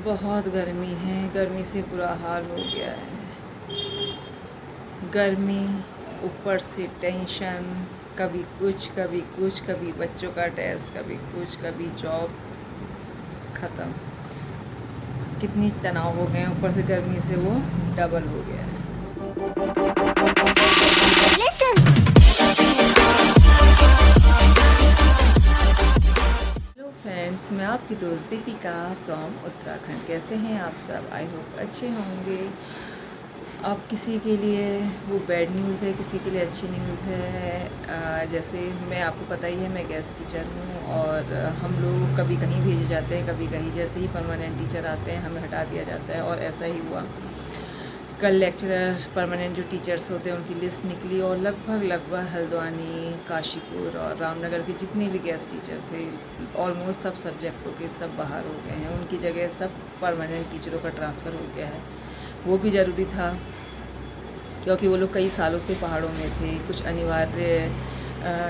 बहुत गर्मी है, गर्मी से बुरा हाल हो गया है। गर्मी ऊपर से टेंशन, कभी कुछ कभी कुछ, कभी बच्चों का टेस्ट, कभी कुछ, कभी जॉब ख़त्म। कितनी तनाव हो गए हैं, ऊपर से गर्मी से वो डबल हो गया है। हेलो फ्रेंड्स, मैं आपकी दोस्त दीपिका फ्रॉम उत्तराखंड। कैसे हैं आप सब? आई होप अच्छे होंगे। अब किसी के लिए वो बैड न्यूज़ है, किसी के लिए अच्छी न्यूज़ है। जैसे मैं, आपको पता ही है, मैं गेस्ट टीचर हूँ और हम लोग कभी कहीं भेजे जाते हैं, कभी कहीं। जैसे ही परमानेंट टीचर आते हैं हमें हटा दिया जाता है, और ऐसा ही हुआ। कल लेक्चरर परमानेंट जो टीचर्स होते हैं उनकी लिस्ट निकली, और लगभग हल्द्वानी, काशीपुर और रामनगर के जितने भी गेस्ट टीचर थे, ऑलमोस्ट सब सब्जेक्टों के सब बाहर हो गए हैं। उनकी जगह सब परमानेंट टीचरों का ट्रांसफ़र हो गया है। वो भी ज़रूरी था क्योंकि वो लोग कई सालों से पहाड़ों में थे। कुछ अनिवार्य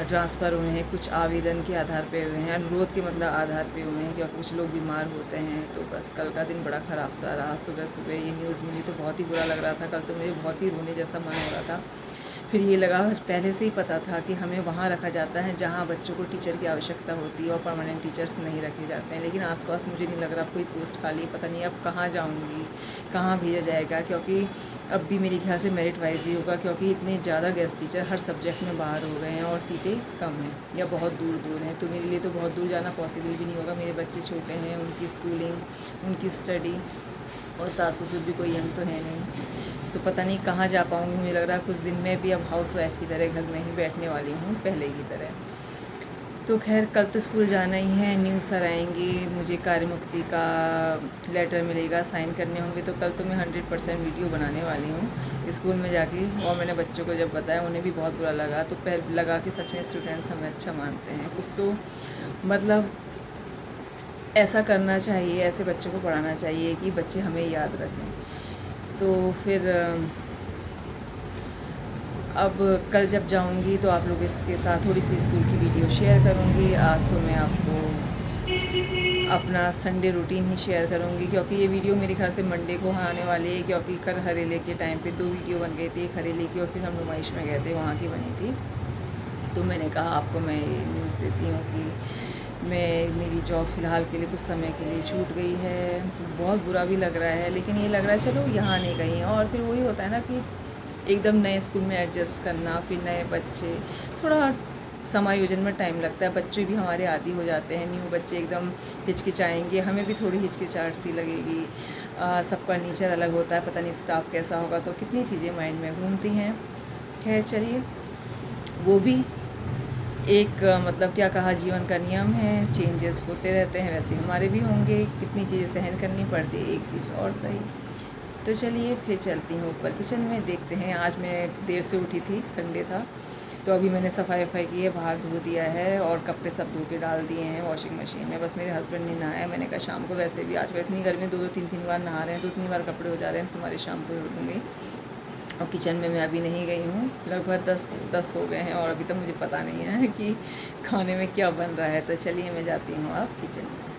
ट्रांसफ़र हुए हैं, कुछ आवेदन के आधार पे हुए हैं, अनुरोध के मतलब आधार पे हुए हैं, क्योंकि कुछ लोग बीमार होते हैं। तो बस कल का दिन बड़ा ख़राब सा रहा। सुबह सुबह ये न्यूज़ मिली तो बहुत ही बुरा लग रहा था। कल तो मुझे बहुत ही रोने जैसा मन हो रहा था। फिर ये लगा, पहले से ही पता था कि हमें वहाँ रखा जाता है जहाँ बच्चों को टीचर की आवश्यकता होती है, और परमानेंट टीचर्स नहीं रखे जाते हैं। लेकिन आसपास मुझे नहीं लग रहा कोई पोस्ट खाली। पता नहीं अब कहाँ जाऊँगी, कहाँ भेजा जाएगा, क्योंकि अब भी मेरे ख्याल से मेरिट वाइज ही होगा, क्योंकि इतने ज़्यादा गेस्ट टीचर हर सब्जेक्ट में बाहर हो गए हैं और सीटें कम हैं या बहुत दूर दूर हैं। तो मेरे लिए तो बहुत दूर जाना पॉसिबल भी नहीं होगा। मेरे बच्चे छोटे हैं, उनकी स्कूलिंग, उनकी स्टडी, और सास ससुर भी कोई यंग तो है नहीं। तो पता नहीं कहाँ जा पाऊँगी। मुझे लग रहा है कुछ दिन में भी अब हाउस वाइफ की तरह घर में ही बैठने वाली हूँ, पहले की तरह। तो खैर, कल तो स्कूल जाना ही है। न्यूज़ सर आएंगे, मुझे कार्य मुक्ति का लेटर मिलेगा, साइन करने होंगे। तो कल तो मैं 100% वीडियो बनाने वाली हूँ स्कूल में जाके। और मैंने बच्चों को जब बताया, उन्हें भी बहुत बुरा लगा। तो पैर लगा कि सच में स्टूडेंट्स हमें अच्छा मानते हैं। कुछ तो मतलब ऐसा करना चाहिए, ऐसे बच्चों को पढ़ाना चाहिए कि बच्चे हमें याद रखें। तो फिर अब कल जब जाऊंगी तो आप लोग इसके साथ थोड़ी सी स्कूल की वीडियो शेयर करूंगी। आज तो मैं आपको अपना संडे रूटीन ही शेयर करूंगी, क्योंकि ये वीडियो मेरे ख्याल से मंडे को आने वाली है। क्योंकि कल हरेले के टाइम पे 2 वीडियो बन गई थी, एक हरेले की और फिर हम नुमाइश में गए थे, वहाँ की बनी थी। तो मैंने कहा आपको मैं न्यूज़ देती हूँ कि मेरी जॉब फ़िलहाल के लिए कुछ समय के लिए छूट गई है। बहुत बुरा भी लग रहा है, लेकिन ये लग रहा है चलो यहाँ नहीं गई। और फिर वही होता है ना कि एकदम नए स्कूल में एडजस्ट करना, फिर नए बच्चे, थोड़ा समायोजन में टाइम लगता है। बच्चे भी हमारे आदी हो जाते हैं, न्यू बच्चे एकदम हिचकिचाएंगे, हमें भी थोड़ी हिचकिचाहट सी लगेगी। सबका नेचर अलग होता है, पता नहीं स्टाफ कैसा होगा, तो कितनी चीज़ें माइंड में घूमती हैं। खैर चलिए, वो भी एक मतलब क्या कहा, जीवन का नियम है, चेंजेस होते रहते हैं, वैसे हमारे भी होंगे। कितनी चीज़ें सहन करनी पड़ती है, एक चीज़ और सही। तो चलिए फिर चलती हूँ ऊपर किचन में, देखते हैं। आज मैं देर से उठी थी, संडे था, तो अभी मैंने सफाई वफाई की है, बाहर धो दिया है और कपड़े सब धो के डाल दिए हैं वॉशिंग मशीन में। बस मेरे हस्बैंड ने नहाया। मैंने कहा शाम को, वैसे भी आजकल इतनी गर्मी, 2-2 3-3 बार नहा रहे हैं, तो इतनी बार कपड़े हो जा रहे हैं, तुम्हारे शाम को धो दूँगी। और किचन में मैं अभी नहीं गई हूँ, लगभग 10 हो गए हैं और अभी तक मुझे पता नहीं है कि खाने में क्या बन रहा है। तो चलिए मैं जाती हूँ अब किचन में।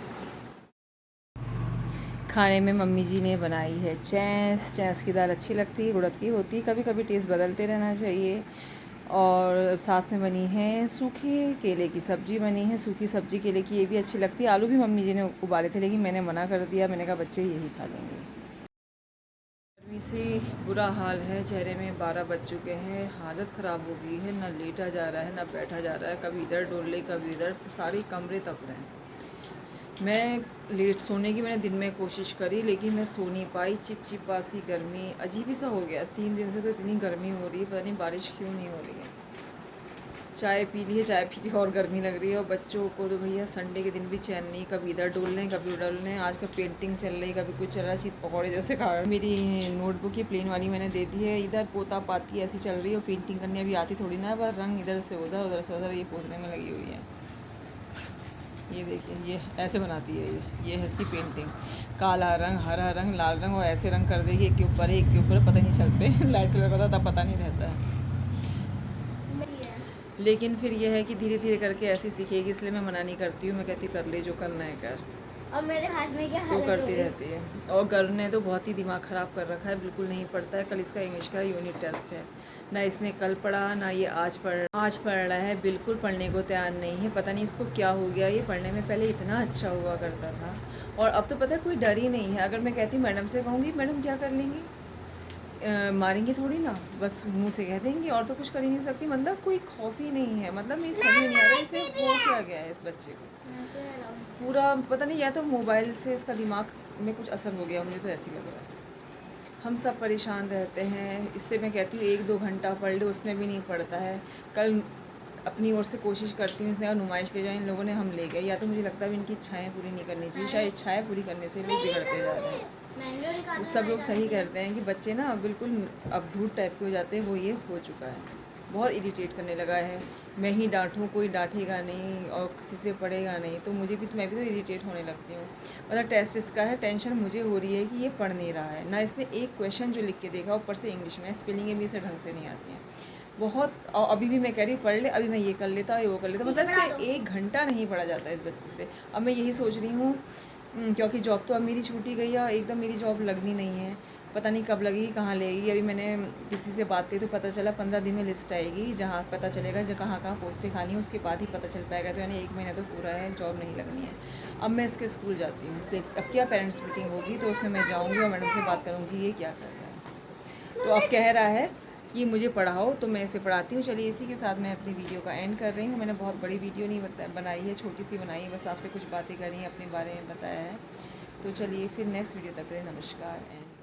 खाने में मम्मी जी ने बनाई है चैंस की दाल। अच्छी लगती है, उड़द की होती है। कभी कभी टेस्ट बदलते रहना चाहिए। और साथ में बनी है सूखे केले की सब्ज़ी बनी है, सूखी सब्ज़ी केले की, ये भी अच्छी लगती है। आलू भी मम्मी जी ने उबाले थे, लेकिन मैंने मना कर दिया। मैंने कहा बच्चे यही खा लेंगे। गर्मी से बुरा हाल है, चेहरे में 12 बज चुके हैं, हालत ख़राब हो गई है। ना लेटा जा रहा है, ना बैठा जा रहा है, कभी इधर डोल ले, कभी इधर, सारी कमरे तप रहे हैं। मैं लेट सोने की मैंने दिन में कोशिश करी, लेकिन मैं सो नहीं पाई। चिपचिपासी गर्मी, अजीब ही सा हो गया। 3 दिन से तो इतनी गर्मी हो रही है, पता नहीं बारिश क्यों नहीं हो रही है। चाय पी ली है, चाय पी के और गर्मी लग रही है। और बच्चों को तो भैया संडे के दिन भी चैन नहीं, कभी इधर डोल लें, कभी उधर डोल लें। आज का पेंटिंग चल रही, कभी कुछ चल रहा है, चीज़ पकौड़े जैसे खा रहे। मेरी नोटबुक ही प्लेन वाली मैंने दे दी है, इधर पोता पाती ऐसी चल रही है। और पेंटिंग करनी अभी आती थोड़ी ना है, बस रंग इधर से उधर, उधर से उधर, ये पोतने में लगी हुई है। ये देखिए, ये ऐसे बनाती है, ये है इसकी पेंटिंग। काला रंग, हरा रंग, लाल रंग, और ऐसे रंग कर देगी, एक के ऊपर एक के ऊपर, पता नहीं चलते। लाइट कलर का था तब पता नहीं रहता है। लेकिन फिर यह है कि धीरे धीरे करके ऐसे सीखेगी, इसलिए मैं मना नहीं करती हूँ। मैं कहती कर ले, जो करना है कर। और मेरे हाथ में क्या तो हालत करती होगी। रहती है। और गर्ल ने तो बहुत ही दिमाग ख़राब कर रखा है, बिल्कुल नहीं पढ़ता है। कल इसका इंग्लिश का यूनिट टेस्ट है, ना इसने कल पढ़ा ना ये आज पढ़ रहा है, बिल्कुल पढ़ने को तैयार नहीं है। पता नहीं इसको क्या हो गया, ये पढ़ने में पहले इतना अच्छा हुआ करता था और अब तो पता है कोई डर ही नहीं है। अगर मैं कहती मैडम से कहूँगी, मैडम क्या कर लेंगी, मारेंगे थोड़ी ना, बस मुंह से कह देंगे और तो कुछ कर ही नहीं सकती। मतलब कोई खौफ ही नहीं है। मतलब मेरी समझ में नहीं आ रहा इसे हो क्या गया है इस बच्चे को। पूरा पता नहीं, या तो मोबाइल से इसका दिमाग में कुछ असर हो गया, मुझे तो ऐसे ही लग रहा है। हम सब परेशान रहते हैं इससे। मैं कहती हूँ 1-2 घंटा पढ़ ले, उसमें भी नहीं पढ़ता है। कल अपनी ओर से कोशिश करती हूँ इसने और नुमाइश ले जाए, इन लोगों ने हम ले गए। या तो मुझे लगता है इनकी इच्छाएं पूरी नहीं करनी चाहिए, शायद इच्छाएं पूरी करने से लोग बिगड़ते जा रहे हैं। तो सब लोग सही कहते हैं कि बच्चे ना बिल्कुल अपढूत टाइप के हो जाते हैं, वो ये हो चुका है। बहुत इरिटेट करने लगा है। मैं ही डांटूँ, कोई डांटेगा नहीं और किसी से पढ़ेगा नहीं, तो मैं भी तो इरिटेट होने लगती हूँ। मतलब टेस्ट इसका है, टेंशन मुझे हो रही है कि ये पढ़ नहीं रहा है ना। इसने एक क्वेश्चन जो लिख के देखा ऊपर से इंग्लिश में, स्पेलिंगें भी इसे ढंग से नहीं आती हैं बहुत। और अभी भी मैं कह रही हूँ पढ़ ले, अभी मैं ये कर लेता ये वो कर लेता, मतलब इससे 1 घंटा नहीं पढ़ा जाता है इस बच्चे से। अब मैं यही सोच रही हूँ क्योंकि जॉब तो अब मेरी छूटी गई है और एकदम मेरी जॉब लगनी नहीं है, पता नहीं कब लगेगी, कहाँ लगेगी। अभी मैंने किसी से बात की तो पता चला 15 दिन में लिस्ट आएगी, जहाँ पता चलेगा जो कहाँ कहाँ पोस्टें खानी है, उसके बाद ही पता चल पाएगा। तो यानी 1 महीना तो पूरा है, जॉब नहीं लगनी है। अब मैं इसके स्कूल जाती हूँ, अब क्या पेरेंट्स मीटिंग होगी तो उसमें मैं जाऊँगी और मैडम से बात करूँगी ये क्या कर रहा है। तो अब कह रहा है कि मुझे पढ़ाओ, तो मैं इसे पढ़ाती हूँ। चलिए इसी के साथ मैं अपनी वीडियो का एंड कर रही हूँ। मैंने बहुत बड़ी वीडियो नहीं बनाई है, छोटी सी बनाई है, बस आपसे कुछ बातें करी हैं, अपने बारे में बताया है। तो चलिए फिर नेक्स्ट वीडियो तक के लिए नमस्कार एंड